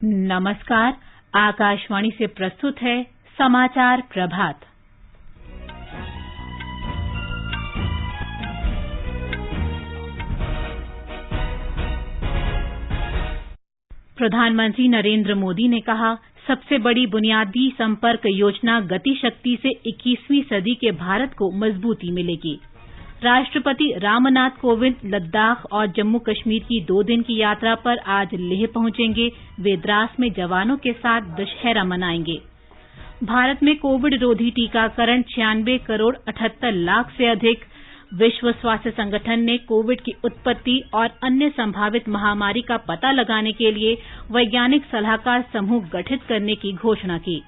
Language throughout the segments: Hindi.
नमस्कार। आकाशवाणी से प्रस्तुत है समाचार प्रभात। प्रधानमंत्री नरेंद्र मोदी ने कहा, सबसे बड़ी बुनियादी संपर्क योजना गति शक्ति से 21वीं सदी के भारत को मजबूती मिलेगी। राष्ट्रपति रामनाथ कोविंद लद्दाख और जम्मू कश्मीर की 2 दिन की यात्रा पर आज लेह पहुंचेंगे। वे द्रास में जवानों के साथ दशहरा मनाएंगे। भारत में कोविड रोधी टीकाकरण 96 करोड़ 78 लाख से अधिक। विश्व स्वास्थ्य संगठन ने कोविड की उत्पत्ति और अन्य संभावित महामारी का पता लगाने के लिए वैज्ञानिक सलाहकार समूह गठित करने की घोषणा की।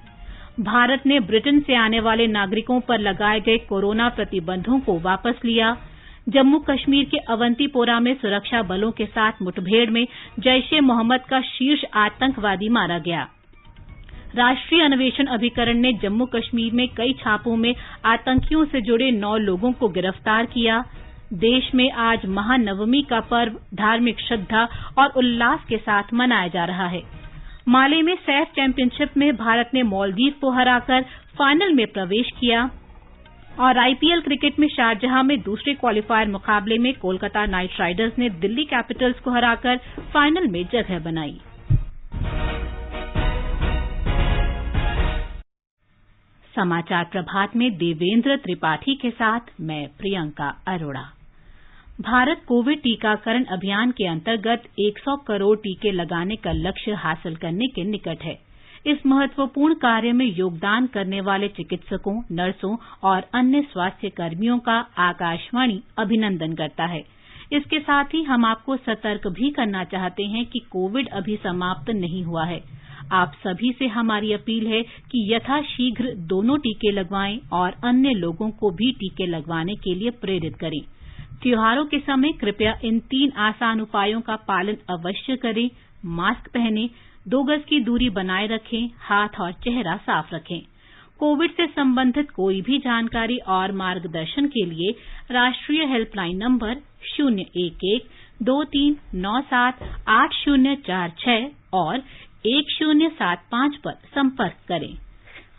भारत ने ब्रिटेन से आने वाले नागरिकों पर लगाए गए कोरोना प्रतिबंधों को वापस लिया। जम्मू कश्मीर के अवंतीपोरा में सुरक्षा बलों के साथ मुठभेड़ में जैश-ए-मोहम्मद का शीर्ष आतंकवादी मारा गया। राष्ट्रीय अन्वेषण अभिकरण ने जम्मू कश्मीर में कई छापों में आतंकियों से जुड़े 9 लोगों को गिरफ्तार किया। देश में आज महानवमी का पर्व धार्मिक श्रद्धा और उल्लास के साथ मनाया जा रहा है। माले में सैफ चैंपियनशिप में भारत ने मालदीव को हराकर फाइनल में प्रवेश किया। और आईपीएल क्रिकेट में शारजाह में दूसरे क्वालीफायर मुकाबले में कोलकाता नाइट राइडर्स ने दिल्ली कैपिटल्स को हराकर फाइनल में जगह बनाई। समाचार प्रभात में देवेंद्र त्रिपाठी के साथ मैं प्रियंका अरोड़ा। भारत कोविड टीकाकरण अभियान के अंतर्गत 100 करोड़ टीके लगाने का लक्ष्य हासिल करने के निकट है। इस महत्वपूर्ण कार्य में योगदान करने वाले चिकित्सकों, नर्सों और अन्य स्वास्थ्य कर्मियों का आकाशवाणी अभिनंदन करता है। इसके साथ ही हम आपको सतर्क भी करना चाहते हैं कि कोविड अभी समाप्त नहीं हुआ है। आप सभी से हमारी अपील है कि यथाशीघ्र दोनों टीके लगवाएं और अन्य लोगों को भी टीके लगवाने के लिए प्रेरित करें। त्योहारों के समय कृपया इन 3 आसान उपायों का पालन अवश्य करें। मास्क पहनें, 2 गज की दूरी बनाए रखें, हाथ और चेहरा साफ रखें। कोविड से संबंधित कोई भी जानकारी और मार्गदर्शन के लिए राष्ट्रीय हेल्पलाइन नंबर 011-2397-8046 और 1075 पर संपर्क करें।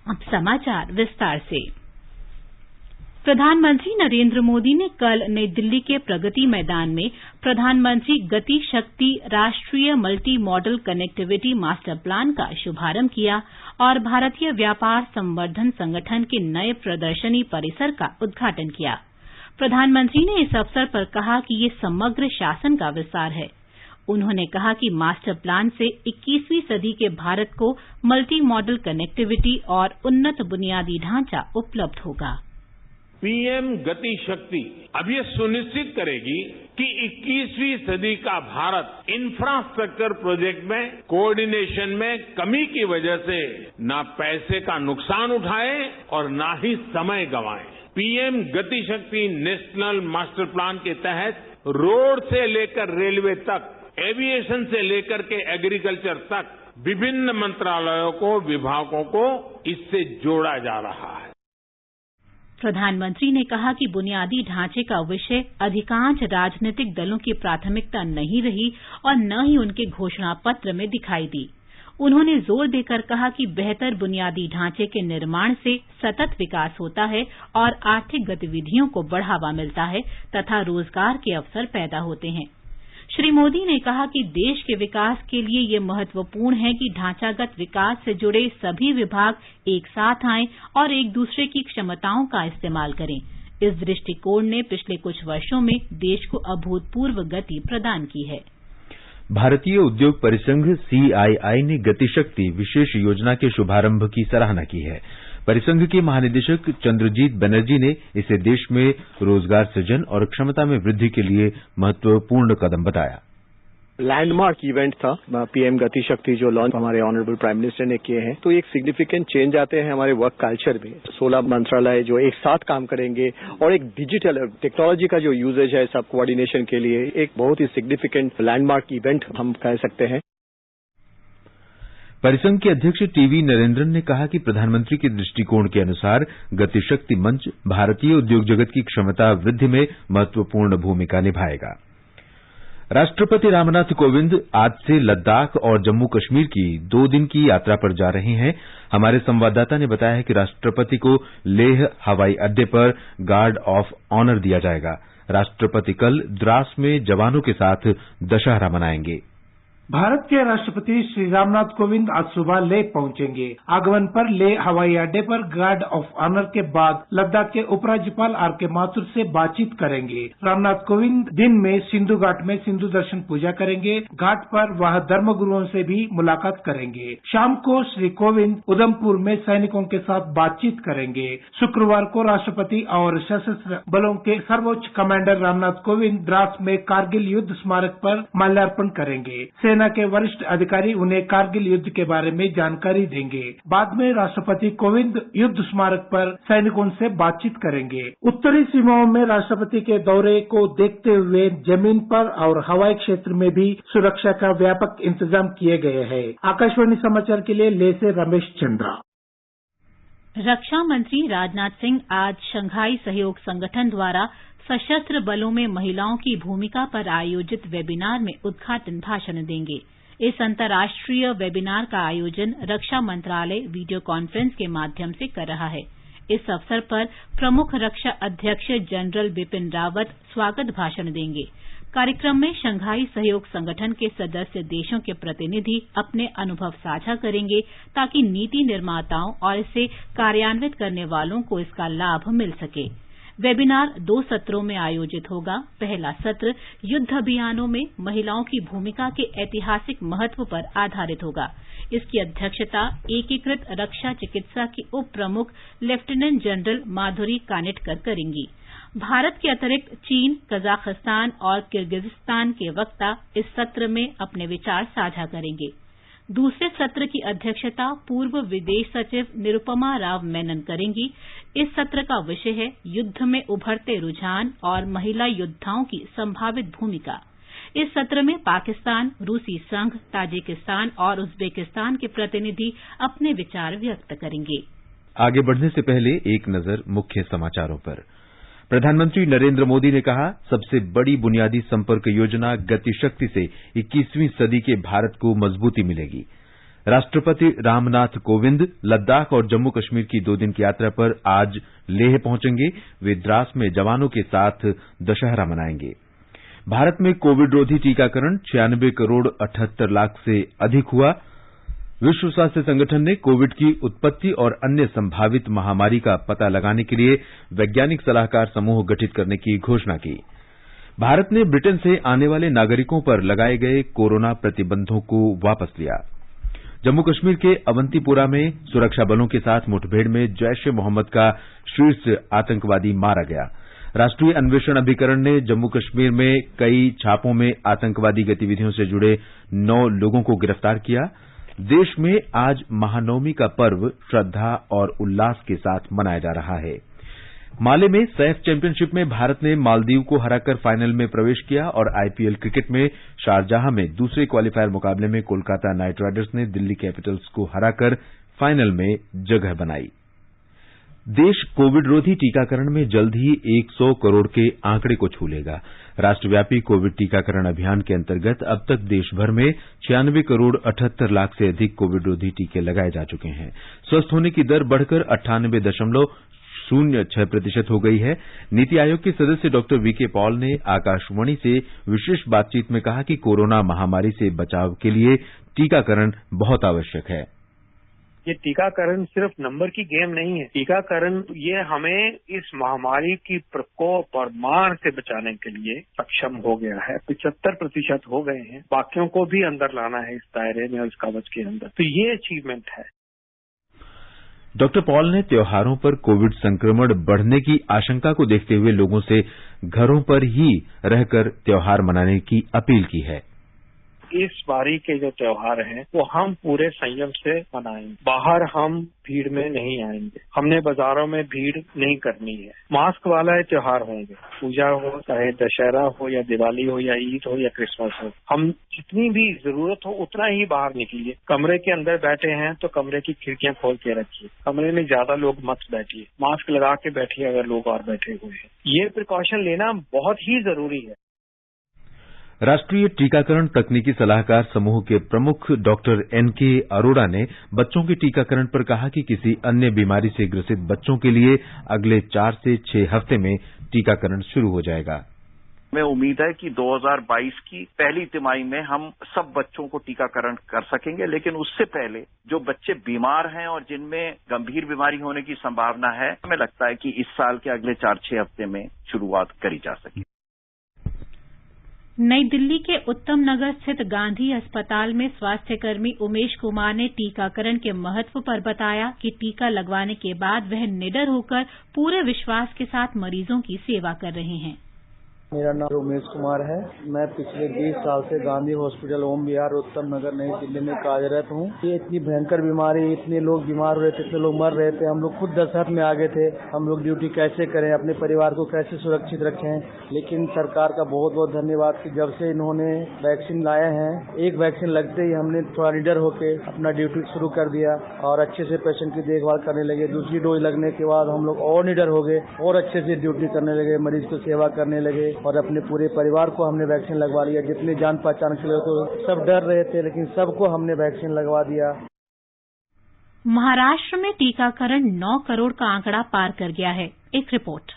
अब समाचार विस्तार से। प्रधानमंत्री नरेंद्र मोदी ने कल नई दिल्ली के प्रगति मैदान में प्रधानमंत्री गति शक्ति राष्ट्रीय multi modal connectivity master plan का शुभारंभ किया और भारतीय व्यापार संवर्धन संगठन के नए प्रदर्शनी परिसर का उद्घाटन किया। प्रधानमंत्री ने इस अवसर पर कहा कि ये समग्र शासन का विस्तार है। उन्होंने कहा कि मास्टर प्लान से 21वीं सदी के भारत को मल्टी मॉडल कनेक्टिविटी और उन्नत बुनियादी ढांचा उपलब्ध होगा। पीएम गति शक्ति अब ये सुनिश्चित करेगी कि 21वीं सदी का भारत इंफ्रास्ट्रक्चर प्रोजेक्ट में कोऑर्डिनेशन में कमी की वजह से ना पैसे का नुकसान उठाए और ना ही समय गंवाए। पीएम गति शक्ति नेशनल मास्टर प्लान के तहत रोड से लेकर रेलवे तक, एविएशन से लेकर के एग्रीकल्चर तक विभिन्न मंत्रालयों को, विभागों को इससे जोड़ा जा रहा है। प्रधानमंत्री ने कहा कि बुनियादी ढांचे का विषय अधिकांश राजनीतिक दलों की प्राथमिकता नहीं रही और न ही उनके घोषणा पत्र में दिखाई दी। उन्होंने जोर देकर कहा कि बेहतर बुनियादी ढांचे के निर्माण से सतत विकास होता है और आर्थिक गतिविधियों को बढ़ावा मिलता है तथा रोजगार के अवसर पैदा होते हैं। श्री मोदी ने कहा कि देश के विकास के लिए ये महत्वपूर्ण है कि ढांचागत विकास से जुड़े सभी विभाग एक साथ आएं और एक दूसरे की क्षमताओं का इस्तेमाल करें। इस दृष्टिकोण ने पिछले कुछ वर्षों में देश को अभूतपूर्व गति प्रदान की है। भारतीय उद्योग परिसंघ CII ने गतिशक्ति विशेष योजना के शुभारंभ की सराहना की है। परिसंघ के महानिदेशक चंद्रजीत बनर्जी ने इसे देश में रोजगार सृजन और क्षमता में वृद्धि के लिए महत्वपूर्ण कदम बताया। लैंडमार्क इवेंट था पीएम गति शक्ति जो लॉन्च हमारे ऑनरेबल प्राइम मिनिस्टर ने किए हैं, तो एक सिग्निफिकेंट चेंज आते हैं हमारे वर्क कल्चर में। 16 मंत्रालय जो एक साथ काम करेंगे और एक डिजिटल टेक्नोलॉजी का जो यूजेज है सब कोऑर्डिनेशन के लिए, एक बहुत ही सिग्निफिकेंट लैंडमार्क इवेंट हम कह सकते हैं। परिसंघ के अध्यक्ष टीवी नरेंद्रन ने कहा कि प्रधानमंत्री के दृष्टिकोण के अनुसार गतिशक्ति मंच भारतीय उद्योग जगत की क्षमता वृद्धि में महत्वपूर्ण भूमिका निभाएगा। राष्ट्रपति रामनाथ कोविंद आज से लद्दाख और जम्मू कश्मीर की 2 दिन की यात्रा पर जा रहे हैं। हमारे संवाददाता ने बताया है कि राष्ट्रपति को लेह हवाई अड्डे पर गार्ड ऑफ ऑनर दिया जाएगा। राष्ट्रपति कल द्रास में जवानों के साथ दशहरा मनाएंगे। भारत के राष्ट्रपति श्री रामनाथ कोविंद आज सुबह लेह पहुंचेंगे। आगमन पर लेह हवाई अड्डे पर गार्ड ऑफ ऑनर के बाद लद्दाख के उपराज्यपाल आर.के. माथुर से बातचीत करेंगे। रामनाथ कोविंद दिन में सिंधु घाट में सिंधु दर्शन पूजा करेंगे। घाट पर वह धर्मगुरुओं से भी मुलाकात करेंगे। शाम को श्री कोविंद उधमपुर में सैनिकों के साथ बातचीत करेंगे। शुक्रवार को राष्ट्रपति और सशस्त्र बलों के सर्वोच्च कमांडर रामनाथ कोविंद द्रास में कारगिल युद्ध स्मारक पर माल्यार्पण करेंगे। सेना के वरिष्ठ अधिकारी उन्हें कारगिल युद्ध के बारे में जानकारी देंगे। बाद में राष्ट्रपति कोविंद युद्ध स्मारक पर सैनिकों से बातचीत करेंगे। उत्तरी सीमाओं में राष्ट्रपति के दौरे को देखते हुए जमीन पर और हवाई क्षेत्र में भी सुरक्षा का व्यापक इंतजाम किए गए हैं। आकाशवाणी समाचार के लिए लेह से रमेश चंद्रा। रक्षा मंत्री राजनाथ सिंह आज शंघाई सहयोग संगठन द्वारा सशस्त्र बलों में महिलाओं की भूमिका पर आयोजित वेबिनार में उद्घाटन भाषण देंगे। इस अंतर्राष्ट्रीय वेबिनार का आयोजन रक्षा मंत्रालय वीडियो कॉन्फ्रेंस के माध्यम से कर रहा है। इस अवसर पर प्रमुख रक्षा अध्यक्ष जनरल बिपिन रावत स्वागत भाषण देंगे। कार्यक्रम में शंघाई सहयोग संगठन के सदस्य देशों के प्रतिनिधि अपने अनुभव साझा करेंगे ताकि नीति निर्माताओं और इसे कार्यान्वित करने वालों को इसका लाभ मिल सके। वेबिनार 2 सत्रों में आयोजित होगा। पहला सत्र युद्ध अभियानों में महिलाओं की भूमिका के ऐतिहासिक महत्व पर आधारित होगा। इसकी अध्यक्षता एकीकृत रक्षा चिकित्सा की उप प्रमुख लेफ्टिनेंट जनरल माधुरी कानेटकर करेंगी। भारत के अतिरिक्त चीन, कजाखस्तान और किर्गिस्तान के वक्ता इस सत्र में अपने विचार साझा करेंगे। दूसरे सत्र की अध्यक्षता पूर्व विदेश सचिव निरुपमा राव मेनन करेंगी। इस सत्र का विषय है युद्ध में उभरते रुझान और महिला योद्धाओं की संभावित भूमिका। इस सत्र में पाकिस्तान, रूसी संघ, ताजिकिस्तान और उज्बेकिस्तान के प्रतिनिधि अपने विचार व्यक्त करेंगे। आगे बढ़ने से पहले एक नजर मुख्य समाचारों पर। प्रधानमंत्री नरेंद्र मोदी ने कहा, सबसे बड़ी बुनियादी संपर्क योजना गतिशक्ति से 21वीं सदी के भारत को मजबूती मिलेगी। राष्ट्रपति रामनाथ कोविंद लद्दाख और जम्मू कश्मीर की 2 दिन की यात्रा पर आज लेह पहुंचेंगे। वे द्रास में जवानों के साथ दशहरा मनाएंगे। भारत में कोविड रोधी टीकाकरण 96 करोड़ 78 लाख से अधिक हुआ। विश्व स्वास्थ्य संगठन ने कोविड की उत्पत्ति और अन्य संभावित महामारी का पता लगाने के लिए वैज्ञानिक सलाहकार समूह गठित करने की घोषणा की। भारत ने ब्रिटेन से आने वाले नागरिकों पर लगाए गए कोरोना प्रतिबंधों को वापस लिया। जम्मू कश्मीर के अवंतीपुरा में सुरक्षा बलों के साथ मुठभेड़ में जैश ए मोहम्मद का शीर्ष आतंकवादी मारा गया। राष्ट्रीय अन्वेषण अभिकरण ने जम्मू कश्मीर में कई छापों में आतंकवादी गतिविधियों से जुड़े 9 लोगों को गिरफ्तार किया। देश में आज महानवमी का पर्व श्रद्धा और उल्लास के साथ मनाया जा रहा है। माले में सैफ चैंपियनशिप में भारत ने मालदीव को हराकर फाइनल में प्रवेश किया और आईपीएल क्रिकेट में शारजाह में दूसरे क्वालीफायर मुकाबले में कोलकाता नाइट राइडर्स ने दिल्ली कैपिटल्स को हराकर फाइनल में जगह बनाई। देश कोविड रोधी टीकाकरण में जल्द ही 100 करोड़ के आंकड़े को छू लेगा। राष्ट्रव्यापी कोविड टीकाकरण अभियान के अंतर्गत अब तक देश भर में 96 करोड़ 78 लाख से अधिक कोविड रोधी टीके लगाए जा चुके हैं। स्वस्थ होने की दर बढ़कर 98.06% हो गई है। नीति आयोग के सदस्य डॉक्टर वीके पॉल ने आकाशवाणी से विशेष बातचीत में कहा कि कोरोना महामारी से बचाव के लिए टीकाकरण बहुत आवश्यक है। ये टीकाकरण सिर्फ नंबर की गेम नहीं है। टीकाकरण ये हमें इस महामारी की प्रकोप और मार से बचाने के लिए सक्षम हो गया है। 75% हो गए हैं। बाकियों को भी अंदर लाना है इस दायरे में और इस कवच के अंदर। तो ये अचीवमेंट है। डॉक्टर पॉल ने त्योहारों पर कोविड संक्रमण बढ़ने की आशंका को देखते हुए लोगों से घरों पर ही रहकर त्योहार मनाने की अपील की है। इस बारी के जो त्योहार हैं वो हम पूरे संयम से मनाएंगे। बाहर हम भीड़ में नहीं आएंगे। हमने बाजारों में भीड़ नहीं करनी है। मास्क वाला त्योहार होंगे। पूजा हो, चाहे दशहरा हो या दिवाली हो या ईद हो या क्रिसमस हो, हम जितनी भी जरूरत हो उतना ही बाहर निकलिए। कमरे के अंदर बैठे हैं तो कमरे की खिड़कियां खोल के रखिए। कमरे में ज्यादा लोग मत बैठिए। मास्क लगा के बैठिए अगर लोग और बैठे हुए हैं। ये प्रिकॉशन लेना बहुत ही जरूरी है। राष्ट्रीय टीकाकरण तकनीकी सलाहकार समूह के प्रमुख डॉक्टर एनके अरोड़ा ने बच्चों के टीकाकरण पर कहा कि किसी अन्य बीमारी से ग्रसित बच्चों के लिए अगले 4 से 6 हफ्ते में टीकाकरण शुरू हो जाएगा। हमें उम्मीद है कि 2022 की पहली तिमाही में हम सब बच्चों को टीकाकरण कर सकेंगे, लेकिन उससे पहले जो बच्चे बीमार हैं और जिनमें गंभीर बीमारी होने की संभावना है, हमें लगता है कि इस साल के अगले 4-6 हफ्ते में शुरुआत करी जा सके। नई दिल्ली के उत्तम नगर स्थित गांधी अस्पताल में स्वास्थ्यकर्मी उमेश कुमार ने टीकाकरण के महत्व पर बताया कि टीका लगवाने के बाद वह निडर होकर पूरे विश्वास के साथ मरीजों की सेवा कर रहे हैं। मेरा नाम उमेश कुमार है। मैं पिछले 20 साल से गांधी हॉस्पिटल ओम विहार उत्तम नगर नई दिल्ली में कार्यरत हूँ। ये इतनी भयंकर बीमारी, इतने लोग बीमार हो रहे थे, इतने लोग मर रहे थे, हम लोग खुद दशहत में आ गए थे। हम लोग ड्यूटी कैसे करें, अपने परिवार को कैसे सुरक्षित रखें। लेकिन सरकार का बहुत बहुत धन्यवाद कि जब से इन्होंने वैक्सीन लाए हैं, एक वैक्सीन लगते ही हमने थोड़ा निडर होकर अपना ड्यूटी शुरू कर दिया और अच्छे से पेशेंट की देखभाल करने लगे। दूसरी डोज लगने के बाद हम लोग और निडर हो गए और अच्छे से ड्यूटी करने लगे, मरीज को सेवा करने लगे और अपने पूरे परिवार को हमने वैक्सीन लगवा लिया। जितने जान पहचान के लोग तो सब डर रहे थे, लेकिन सबको हमने वैक्सीन लगवा दिया। महाराष्ट्र में टीकाकरण 9 करोड़ का आंकड़ा पार कर गया है। एक रिपोर्ट।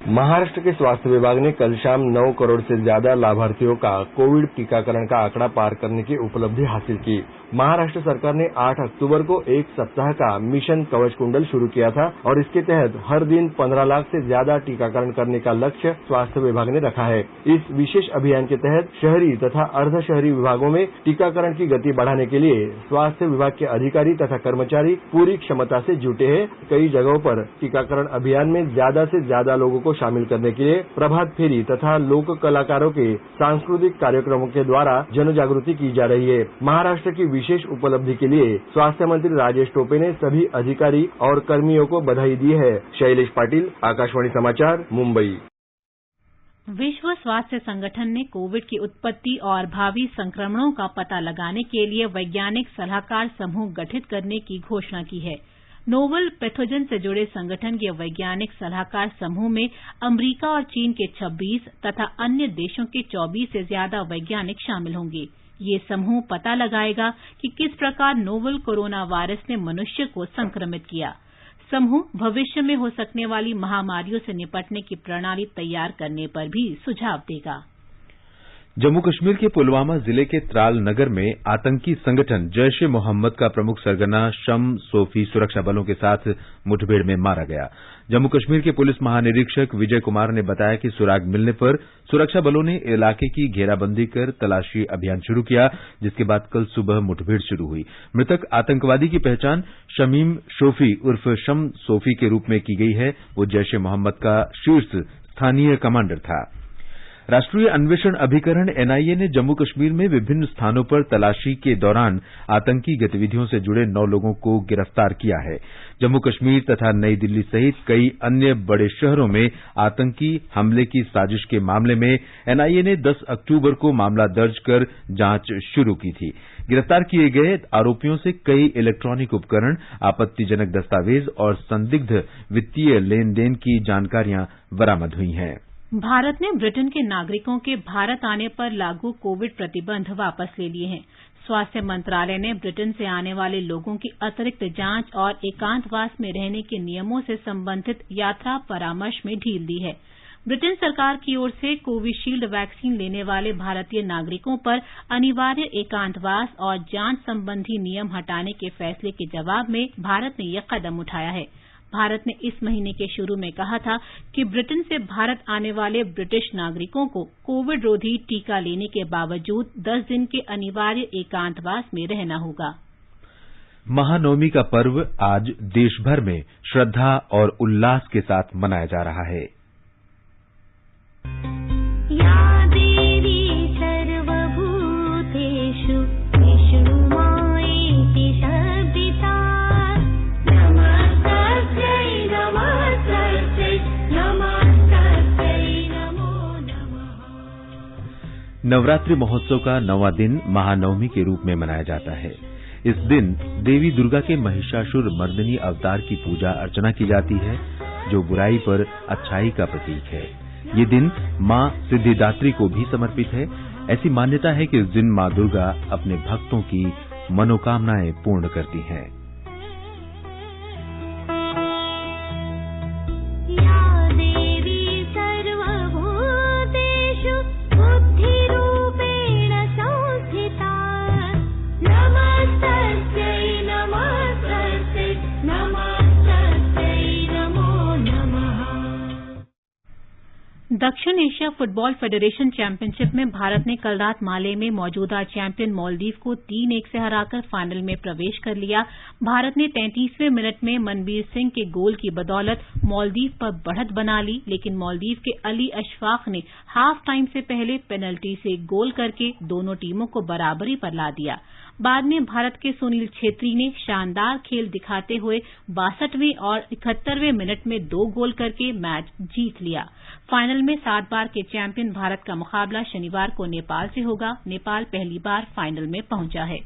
महाराष्ट्र के स्वास्थ्य विभाग ने कल शाम 9 करोड़ से ज्यादा लाभार्थियों का कोविड टीकाकरण का आंकड़ा पार करने की उपलब्धि हासिल की। महाराष्ट्र सरकार ने 8 अक्टूबर को 1 सप्ताह का मिशन कवच कुंडल शुरू किया था और इसके तहत हर दिन 15 लाख से ज्यादा टीकाकरण करने का लक्ष्य स्वास्थ्य विभाग ने रखा है। इस विशेष अभियान के तहत शहरी तथा अर्ध शहरी विभागों में टीकाकरण की गति बढ़ाने के लिए स्वास्थ्य विभाग के अधिकारी तथा कर्मचारी पूरी क्षमता से जुटे हैं। कई जगहों पर टीकाकरण अभियान में ज्यादा से ज्यादा लोगों को शामिल करने के लिए प्रभात फेरी तथा लोक कलाकारों के सांस्कृतिक कार्यक्रमों के द्वारा जन जागृति की जा रही है। महाराष्ट्र की विशेष उपलब्धि के लिए स्वास्थ्य मंत्री राजेश टोपे ने सभी अधिकारी और कर्मियों को बधाई दी है। शैलेश पाटिल, आकाशवाणी समाचार, मुंबई। विश्व स्वास्थ्य संगठन ने कोविड की उत्पत्ति और भावी संक्रमणों का पता लगाने के लिए वैज्ञानिक सलाहकार समूह गठित करने की घोषणा की है। नोवल पैथोजन से जुड़े संगठन के वैज्ञानिक सलाहकार समूह में अमेरिका और चीन के 26 तथा अन्य देशों के 24 से ज्यादा वैज्ञानिक शामिल होंगे। ये समूह पता लगाएगा कि किस प्रकार नोवल कोरोना वायरस ने मनुष्य को संक्रमित किया। समूह भविष्य में हो सकने वाली महामारियों से निपटने की प्रणाली तैयार करने पर भी सुझाव देगा। जम्मू कश्मीर के पुलवामा जिले के त्राल नगर में आतंकी संगठन जैश ए मोहम्मद का प्रमुख सरगना शम सोफी सुरक्षा बलों के साथ मुठभेड़ में मारा गया। जम्मू कश्मीर के पुलिस महानिरीक्षक विजय कुमार ने बताया कि सुराग मिलने पर सुरक्षा बलों ने इलाके की घेराबंदी कर तलाशी अभियान शुरू किया, जिसके बाद कल सुबह मुठभेड़ शुरू हुई। मृतक आतंकवादी की पहचान शमीम शोफी उर्फ शम सोफी के रूप में की गई है। वो जैश ए मोहम्मद का शीर्ष स्थानीय कमांडर था। राष्ट्रीय अन्वेषण अभिकरण एनआईए ने जम्मू कश्मीर में विभिन्न स्थानों पर तलाशी के दौरान आतंकी गतिविधियों से जुड़े 9 लोगों को गिरफ्तार किया है। जम्मू कश्मीर तथा नई दिल्ली सहित कई अन्य बड़े शहरों में आतंकी हमले की साजिश के मामले में एनआईए ने 10 अक्टूबर को मामला दर्ज कर जांच शुरू की थी। गिरफ्तार किए गए आरोपियों से कई इलेक्ट्रॉनिक उपकरण, आपत्तिजनक दस्तावेज और संदिग्ध वित्तीय लेन देन की जानकारियां बरामद हुई हैं। भारत ने ब्रिटेन के नागरिकों के भारत आने पर लागू कोविड प्रतिबंध वापस ले लिए हैं। स्वास्थ्य मंत्रालय ने ब्रिटेन से आने वाले लोगों की अतिरिक्त जांच और एकांतवास में रहने के नियमों से संबंधित यात्रा परामर्श में ढील दी है। ब्रिटेन सरकार की ओर से कोविशील्ड वैक्सीन लेने वाले भारतीय नागरिकों पर अनिवार्य एकांतवास और जांच संबंधी नियम हटाने के फैसले के जवाब में भारत ने यह कदम उठाया है। भारत ने इस महीने के शुरू में कहा था कि ब्रिटेन से भारत आने वाले ब्रिटिश नागरिकों को कोविड रोधी टीका लेने के बावजूद 10 दिन के अनिवार्य एकांतवास में रहना होगा। महानवमी का पर्व आज देश भर में श्रद्धा और उल्लास के साथ मनाया जा रहा है। नवरात्रि महोत्सव का 9वां दिन महानवमी के रूप में मनाया जाता है। इस दिन देवी दुर्गा के महिषासुर मर्दिनी अवतार की पूजा अर्चना की जाती है, जो बुराई पर अच्छाई का प्रतीक है। ये दिन मां सिद्धिदात्री को भी समर्पित है। ऐसी मान्यता है कि इस दिन मां दुर्गा अपने भक्तों की मनोकामनाएं पूर्ण करती हैं। दक्षिण एशिया फुटबॉल फेडरेशन चैंपियनशिप में भारत ने कल रात माले में मौजूदा चैंपियन मालदीव को 3-1 से हराकर फाइनल में प्रवेश कर लिया। भारत ने 33वें मिनट में मनबीर सिंह के गोल की बदौलत मालदीव पर बढ़त बना ली, लेकिन मालदीव के अली अशफाक ने हाफ टाइम से पहले पेनल्टी से गोल करके दोनों टीमों को बराबरी पर ला दिया। बाद में भारत के सुनील छेत्री ने शानदार खेल दिखाते हुए 62वें और 71वें मिनट में 2 गोल करके मैच जीत लिया। फाइनल में 7 बार के चैंपियन भारत का मुकाबला शनिवार को नेपाल से होगा। नेपाल पहली बार फाइनल में पहुंचा है।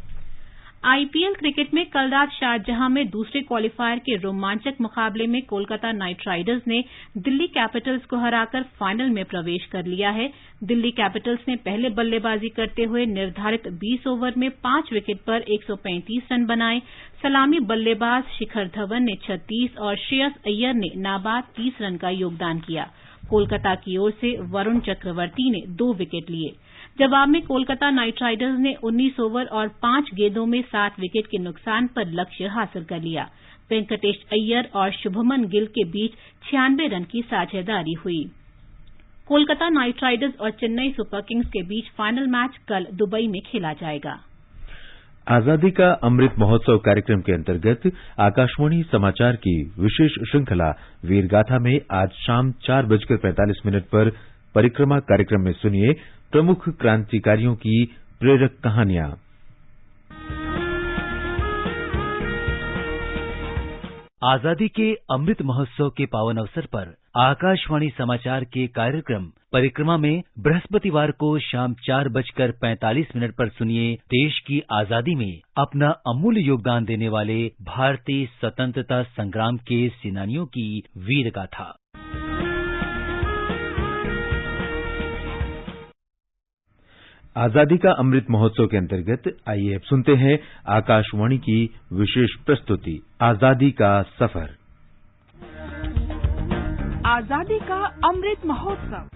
आईपीएल क्रिकेट में कल रात शारजाह में दूसरे क्वालीफायर के रोमांचक मुकाबले में कोलकाता नाइट राइडर्स ने दिल्ली कैपिटल्स को हराकर फाइनल में प्रवेश कर लिया है। दिल्ली कैपिटल्स ने पहले बल्लेबाजी करते हुए निर्धारित 20 ओवर में 5 विकेट पर 135 रन बनाए। सलामी बल्लेबाज शिखर धवन ने 36 और श्रेयस अय्यर ने नाबाद 30 रन का योगदान किया। कोलकाता की ओर से वरुण चक्रवर्ती ने 2 विकेट लिए। जवाब में कोलकाता नाइट राइडर्स ने 19 ओवर और 5 गेंदों में 7 विकेट के नुकसान पर लक्ष्य हासिल कर लिया। वेंकटेश अय्यर और शुभमन गिल के बीच 96 रन की साझेदारी हुई। कोलकाता नाइट राइडर्स और चेन्नई सुपर किंग्स के बीच फाइनल मैच कल दुबई में खेला जाएगा। आजादी का अमृत महोत्सव कार्यक्रम के अंतर्गत आकाशवाणी समाचार की विशेष श्रृंखला वीरगाथा में आज शाम 4:45 पर परिक्रमा कार्यक्रम में सुनिए प्रमुख क्रांतिकारियों की प्रेरक कहानियां। आजादी के अमृत महोत्सव के पावन अवसर पर आकाशवाणी समाचार के कार्यक्रम परिक्रमा में बृहस्पतिवार को शाम 4:45 पर सुनिए देश की आजादी में अपना अमूल्य योगदान देने वाले भारतीय स्वतंत्रता संग्राम के सेनानियों की वीरगाथा। आजादी का अमृत महोत्सव के अंतर्गत आइए अब सुनते हैं आकाशवाणी की विशेष प्रस्तुति आजादी का सफर। आजादी का अमृत महोत्सव।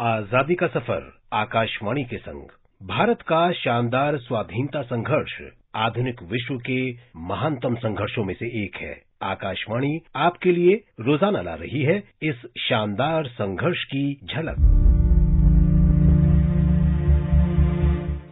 आजादी का सफर आकाशवाणी के संग भारत का शानदार स्वाधीनता संघर्ष आधुनिक विश्व के महानतम संघर्षों में से एक है। आकाशवाणी आपके लिए रोजाना ला रही है इस शानदार संघर्ष की झलक।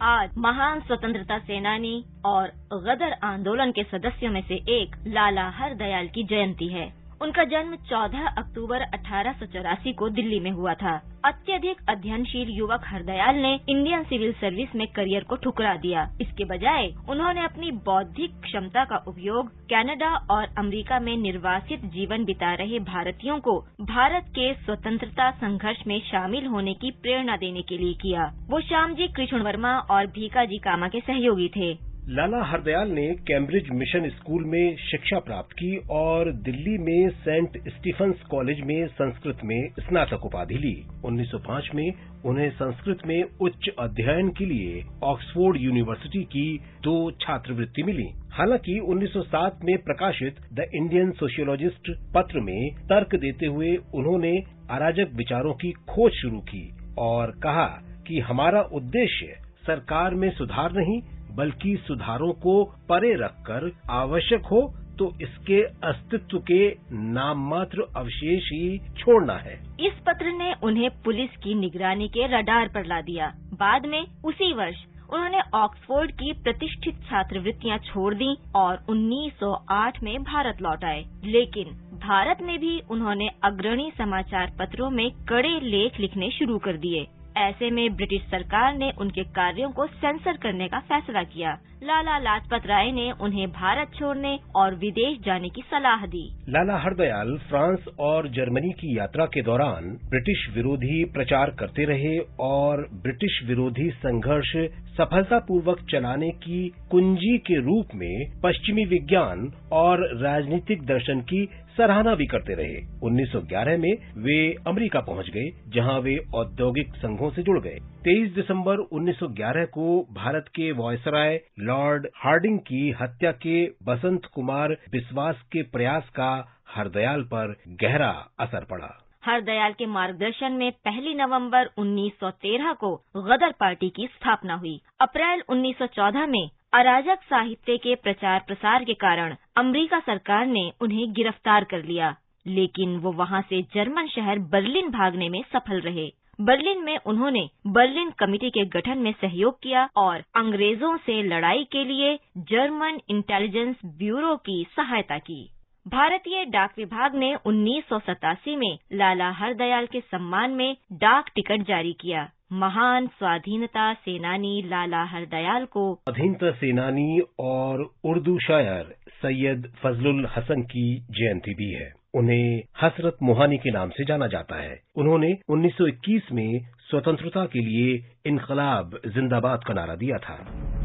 आज महान स्वतंत्रता सेनानी और गदर आंदोलन के सदस्यों में से एक लाला हरदयाल की जयंती है। उनका जन्म 14 अक्टूबर 1884 को दिल्ली में हुआ था। अत्यधिक अध्ययनशील युवक हरदयाल ने इंडियन सिविल सर्विस में करियर को ठुकरा दिया। इसके बजाय उन्होंने अपनी बौद्धिक क्षमता का उपयोग कनाडा और अमेरिका में निर्वासित जीवन बिता रहे भारतीयों को भारत के स्वतंत्रता संघर्ष में शामिल होने की प्रेरणा देने के लिए किया। वो श्यामजी कृष्ण वर्मा और भीकाजी कामा के सहयोगी थे। लाला हरदयाल ने कैम्ब्रिज मिशन स्कूल में शिक्षा प्राप्त की और दिल्ली में सेंट स्टीफन्स कॉलेज में संस्कृत में स्नातक उपाधि ली। 1905 में उन्हें संस्कृत में उच्च अध्ययन के लिए ऑक्सफोर्ड यूनिवर्सिटी की 2 छात्रवृत्ति मिली। हालांकि 1907 में प्रकाशित द इंडियन सोशियोलॉजिस्ट पत्र में तर्क देते हुए उन्होंने अराजक विचारों की खोज शुरू की और कहा कि हमारा उद्देश्य सरकार में सुधार नहीं बल्कि सुधारों को परे रखकर आवश्यक हो तो इसके अस्तित्व के नाम मात्र अवशेष ही छोड़ना है। इस पत्र ने उन्हें पुलिस की निगरानी के रडार पर ला दिया। बाद में उसी वर्ष उन्होंने ऑक्सफोर्ड की प्रतिष्ठित छात्रवृत्तियां छोड़ दी और 1908 में भारत लौट आए। लेकिन भारत में भी उन्होंने अग्रणी समाचार पत्रों में कड़े लेख लिखने शुरू कर दिए। ऐसे में ब्रिटिश सरकार ने उनके कार्यों को सेंसर करने का फैसला किया। लाला लाजपत राय ने उन्हें भारत छोड़ने और विदेश जाने की सलाह दी। लाला हरदयाल फ्रांस और जर्मनी की यात्रा के दौरान ब्रिटिश विरोधी प्रचार करते रहे और ब्रिटिश विरोधी संघर्ष सफलतापूर्वक चलाने की कुंजी के रूप में पश्चिमी विज्ञान और राजनीतिक दर्शन की सराहना भी करते रहे। 1911 में वे अमेरिका पहुंच गए, जहां वे औद्योगिक संघों से जुड़ गए। 23 दिसंबर 1911 को भारत के वायसराय लॉर्ड हार्डिंग की हत्या के बसंत कुमार बिस्वास के प्रयास का हरदयाल पर गहरा असर पड़ा। हरदयाल के मार्गदर्शन में 1 नवंबर 1913 को गदर पार्टी की स्थापना हुई। अप्रैल 1914 में अराजक साहित्य के प्रचार प्रसार के कारण अमेरिका सरकार ने उन्हें गिरफ्तार कर लिया, लेकिन वो वहां से जर्मन शहर बर्लिन भागने में सफल रहे। बर्लिन में उन्होंने बर्लिन कमेटी के गठन में सहयोग किया और अंग्रेजों से लड़ाई के लिए जर्मन इंटेलिजेंस ब्यूरो की सहायता की। भारतीय डाक विभाग ने 1987 में लाला हरदयाल के सम्मान में डाक टिकट जारी किया। महान स्वाधीनता सेनानी लाला हरदयाल को स्वाधीनता सेनानी और उर्दू शायर सैयद फजलुल हसन की जयंती भी है। उन्हें हसरत मोहानी के नाम से जाना जाता है। उन्होंने 1921 में स्वतंत्रता के लिए इनकलाब जिंदाबाद का नारा दिया था।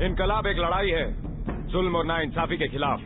इनकलाब एक लड़ाई है जुल्म और नाइंसाफी के खिलाफ।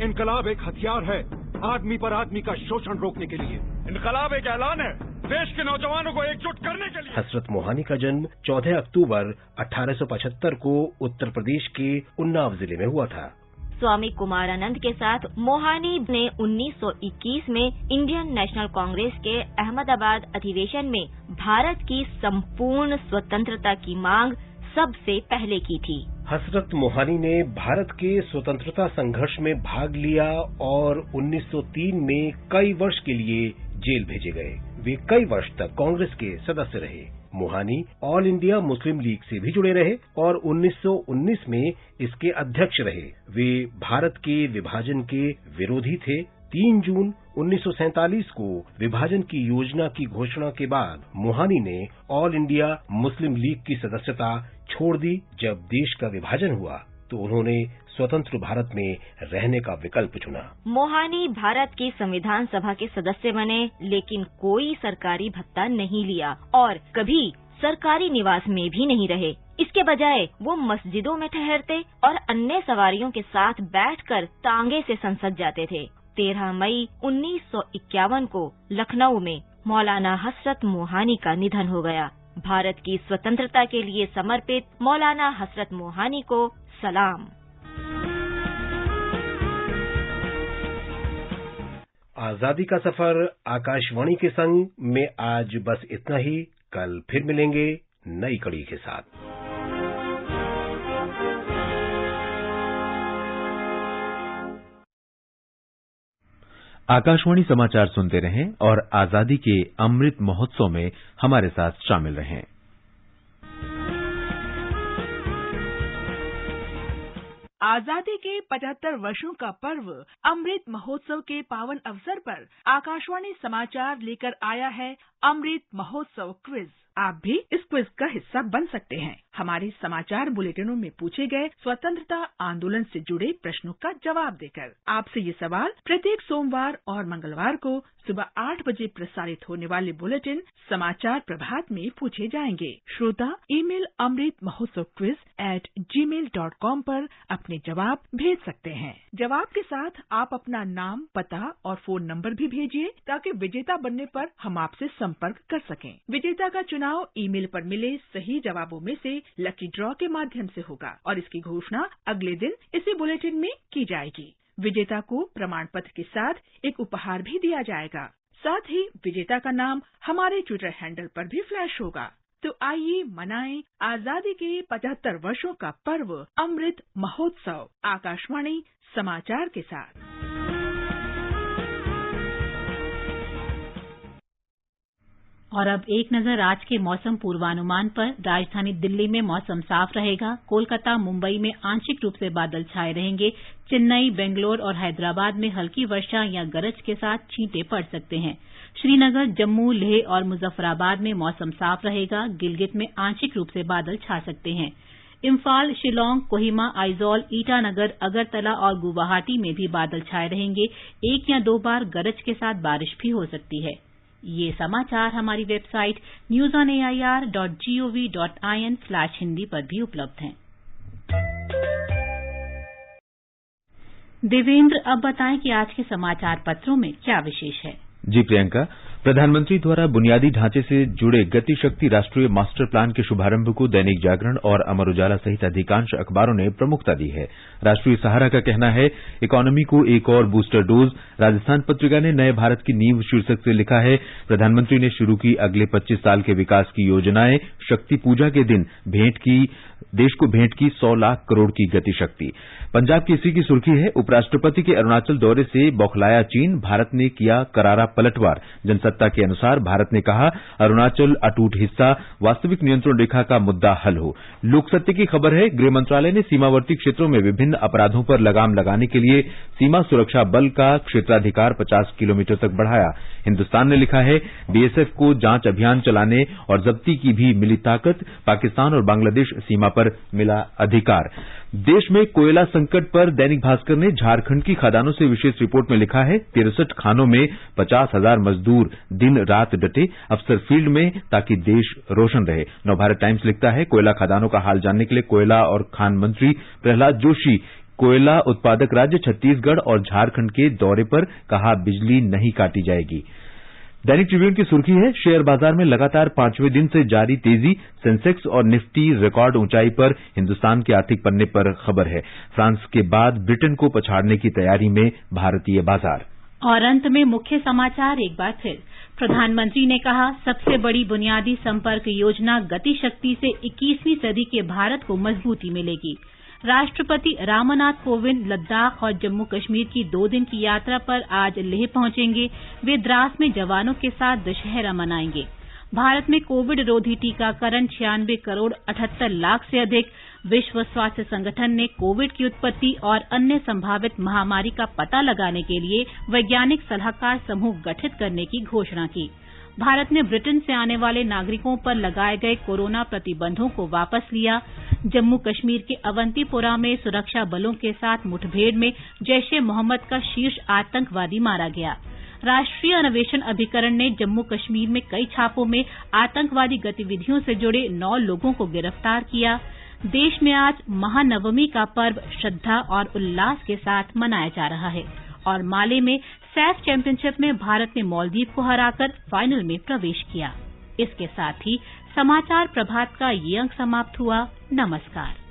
इनकलाब एक हथियार है आदमी पर आदमी का शोषण रोकने के लिए। इनकलाब एक ऐलान है देश के नौजवानों को एकजुट करने के लिए। हसरत मोहानी का जन्म 14 अक्टूबर 1875 को उत्तर प्रदेश के उन्नाव जिले में हुआ था। स्वामी कुमारानंद के साथ मोहानी ने 1921 में इंडियन नेशनल कांग्रेस के अहमदाबाद अधिवेशन में भारत की संपूर्ण स्वतंत्रता की मांग सबसे पहले की थी। हसरत मोहानी ने भारत के स्वतंत्रता संघर्ष में भाग लिया और 1903 में कई वर्ष के लिए जेल भेजे गए। वे कई वर्ष तक कांग्रेस के सदस्य रहे। Mohani all India Muslim league से भी जुड़े रहे और 1919 में इसके अध्यक्ष रहे। वे भारत के विभाजन के विरोधी थे। 3 जून 1947 को विभाजन की योजना की घोषणा के बाद मोहानी ने ऑल इंडिया मुस्लिम लीग की सदस्यता छोड़ दी। जब देश का विभाजन हुआ तो उन्होंने स्वतंत्र भारत में रहने का विकल्प चुना। मोहानी भारत की संविधान सभा के सदस्य बने, लेकिन कोई सरकारी भत्ता नहीं लिया और कभी सरकारी निवास में भी नहीं रहे। इसके बजाय वो मस्जिदों में ठहरते और अन्य सवारियों के साथ बैठकर तांगे से संसद जाते थे। 13 मई 1951 को लखनऊ में मौलाना हसरत मोहानी का निधन हो गया। भारत की स्वतंत्रता के लिए समर्पित मौलाना हसरत मोहानी को सलाम। आजादी का सफर आकाशवाणी के संग में आज बस इतना ही। कल फिर मिलेंगे नई कड़ी के साथ। आकाशवाणी समाचार सुनते रहें और आजादी के अमृत महोत्सव में हमारे साथ शामिल रहें। आजादी के 75 वर्षों का पर्व अमृत महोत्सव के पावन अवसर पर आकाशवाणी समाचार लेकर आया है अमृत महोत्सव क्विज। आप भी इस क्विज का हिस्सा बन सकते हैं। हमारे समाचार बुलेटिनों में पूछे गए स्वतंत्रता आंदोलन से जुड़े प्रश्नों का जवाब देकर। आपसे ये सवाल प्रत्येक सोमवार और मंगलवार को सुबह 8 बजे प्रसारित होने वाले बुलेटिन समाचार प्रभात में पूछे जाएंगे। श्रोता ईमेल amritmahotsav@gmail.com पर अपने जवाब भेज सकते हैं। जवाब के साथ आप अपना नाम, पता और फोन नंबर भी भेजिए ताकि विजेता बनने पर हम आपसे संपर्क कर सकें। विजेता का चुनाव ईमेल पर मिले सही जवाबों में से लकी ड्रॉ के माध्यम से होगा और इसकी घोषणा अगले दिन इसी बुलेटिन में की जाएगी। विजेता को प्रमाण पत्र के साथ एक उपहार भी दिया जाएगा। साथ ही विजेता का नाम हमारे ट्विटर हैंडल पर भी फ्लैश होगा। तो आइए मनाएं आजादी के 75 वर्षों का पर्व अमृत महोत्सव आकाशवाणी समाचार के साथ। और अब एक नजर आज के मौसम पूर्वानुमान पर। राजधानी दिल्ली में मौसम साफ रहेगा। कोलकाता, मुंबई में आंशिक रूप से बादल छाए रहेंगे। चेन्नई, बेंगलोर और हैदराबाद में हल्की वर्षा या गरज के साथ छींटे पड़ सकते हैं। श्रीनगर, जम्मू, लेह और मुजफ्फराबाद में मौसम साफ रहेगा। गिलगित में आंशिक रूप से बादल छा सकते हैं। इम्फाल, शिलांग, कोहिमा, आइजॉल, ईटानगर, अगरतला और गुवाहाटी में भी बादल छाए रहेंगे। 1 या 2 बार गरज के साथ बारिश भी हो सकती है। ये समाचार हमारी वेबसाइट newsonair.gov.in/hindi पर भी उपलब्ध हैं। देवेंद्र, अब बताएं कि आज के समाचार पत्रों में क्या विशेष है। जी प्रियंका, प्रधानमंत्री द्वारा बुनियादी ढांचे से जुड़े गति शक्ति राष्ट्रीय मास्टर प्लान के शुभारंभ को दैनिक जागरण और अमर उजाला सहित अधिकांश अखबारों ने प्रमुखता दी है। राष्ट्रीय सहारा का कहना है, इकोनॉमी को एक और बूस्टर डोज। राजस्थान पत्रिका ने नए भारत की नींव शीर्षक से लिखा है, प्रधानमंत्री ने शुरू की अगले 25 साल के विकास की योजनाएं। शक्ति पूजा के दिन देश को भेंट की 100 लाख करोड़ की गति शक्ति। पंजाब केसरी की सुर्खी है, उपराष्ट्रपति के अरुणाचल दौरे से बौखलाया चीन, भारत ने किया करारा पलटवार। जनसत्ता के अनुसार भारत ने कहा, अरुणाचल अटूट हिस्सा, वास्तविक नियंत्रण रेखा का मुद्दा हल हो। लोकसत्य की खबर है, गृह मंत्रालय ने सीमावर्ती क्षेत्रों में विभिन्न अपराधों पर लगाम लगाने के लिए सीमा सुरक्षा बल का क्षेत्राधिकार 50 किलोमीटर तक बढ़ाया। हिन्दुस्तान ने लिखा है, बीएसएफ को जांच अभियान चलाने और जब्ती की भी मिली ताकत, पाकिस्तान और बांग्लादेश सीमा पर मिला अधिकार। देश में कोयला संकट पर दैनिक भास्कर ने झारखंड की खदानों से विशेष रिपोर्ट में लिखा है, 63 खानों में 50,000 मजदूर दिन रात डटे, अफसर फील्ड में ताकि देश रोशन रहे। नवभारत टाइम्स लिखता है, कोयला खदानों का हाल जानने के लिए कोयला और खान मंत्री प्रहलाद जोशी कोयला उत्पादक राज्य छत्तीसगढ़ और झारखंड के दौरे पर, कहा बिजली नहीं काटी जाएगी। दैनिक ट्रिब्यून की सुर्खी है, शेयर बाजार में लगातार 5वें दिन से जारी तेजी, सेंसेक्स और निफ्टी रिकॉर्ड ऊंचाई पर। हिंदुस्तान के आर्थिक पन्ने पर खबर है, फ्रांस के बाद ब्रिटेन को पछाड़ने की तैयारी में भारतीय बाजार। और अंत में मुख्य समाचार एक बार फिर। प्रधानमंत्री ने कहा, सबसे बड़ी बुनियादी संपर्क योजना गति शक्ति से 21वीं सदी के भारत को मजबूती मिलेगी। राष्ट्रपति रामनाथ कोविंद लद्दाख और जम्मू कश्मीर की 2 दिन की यात्रा पर आज लेह पहुंचेंगे। वे द्रास में जवानों के साथ दशहरा मनाएंगे। भारत में कोविड रोधी टीकाकरण 96 करोड़ 78 लाख से अधिक। विश्व स्वास्थ्य संगठन ने कोविड की उत्पत्ति और अन्य संभावित महामारी का पता लगाने के लिए वैज्ञानिक सलाहकार समूह गठित करने की घोषणा की। भारत ने ब्रिटेन से आने वाले नागरिकों पर लगाए गए कोरोना प्रतिबंधों को वापस लिया। जम्मू कश्मीर के अवंतीपोरा में सुरक्षा बलों के साथ मुठभेड़ में जैश-ए-मोहम्मद का शीर्ष आतंकवादी मारा गया। राष्ट्रीय अन्वेषण अभिकरण ने जम्मू कश्मीर में कई छापों में आतंकवादी गतिविधियों से जुड़े 9 लोगों को गिरफ्तार किया। देश में आज महानवमी का पर्व श्रद्धा और उल्लास के साथ मनाया जा रहा है। और माले में सैफ चैंपियनशिप में भारत ने मालदीव को हराकर फाइनल में प्रवेश किया। इसके साथ ही समाचार प्रभात का ये अंक समाप्त हुआ। नमस्कार।